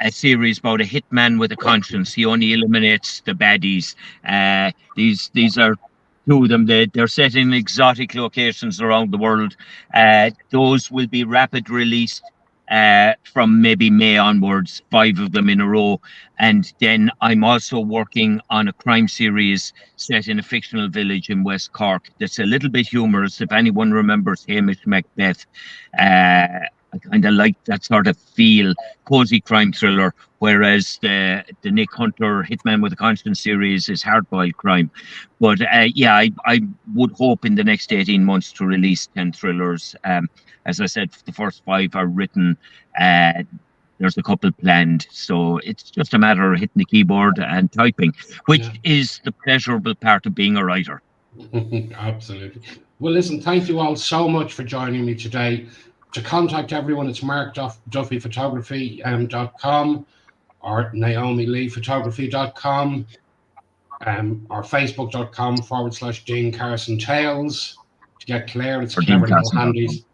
series about a hitman with a conscience. He only eliminates the baddies. These are 2 of them. They're set in exotic locations around the world. Those will be rapid released from maybe May onwards, 5 of them in a row. And then I'm also working on a crime series set in a fictional village in West Cork that's a little bit humorous. If anyone remembers Hamish Macbeth, I kind of like that sort of feel, cozy crime thriller, whereas the Nick Hunter Hitman with a Conscience series is hard-boiled crime. But I would hope in the next 18 months to release 10 thrillers. As I said, the first 5 are written. There's a couple planned. So it's just a matter of hitting the keyboard and typing, which is the pleasurable part of being a writer. Absolutely. Well, listen, thank you all so much for joining me today. To contact everyone, it's markduffyphotography.com or naomileephotography.com or facebook.com/Jane Carson Tales. To get Claire, it's Clever Little Handies,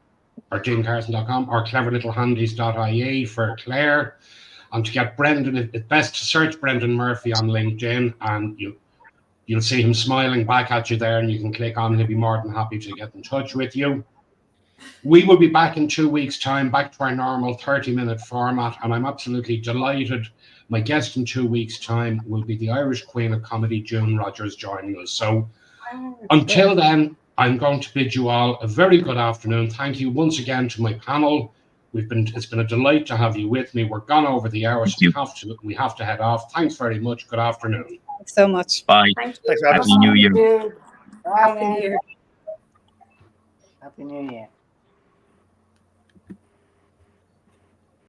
or janecarson.com, or cleverlittlehandies.ie for Claire. And to get Brendan, it's best to search Brendan Murphy on LinkedIn, and you'll see him smiling back at you there, and you can click on. He'll be more than happy to get in touch with you. We will be back in 2 weeks' time, back to our normal 30-minute format, and I'm absolutely delighted. My guest in 2 weeks' time will be the Irish Queen of Comedy, June Rogers, joining us. So until then, I'm going to bid you all a very good afternoon. Thank you once again to my panel. It's been a delight to have you with me. We're gone over the hour, so we have to head off. Thanks very much. Good afternoon. Thanks so much. Bye. Thank you. Thanks for having us. Happy New Year. Bye, Happy guys. New Year. Happy New Year.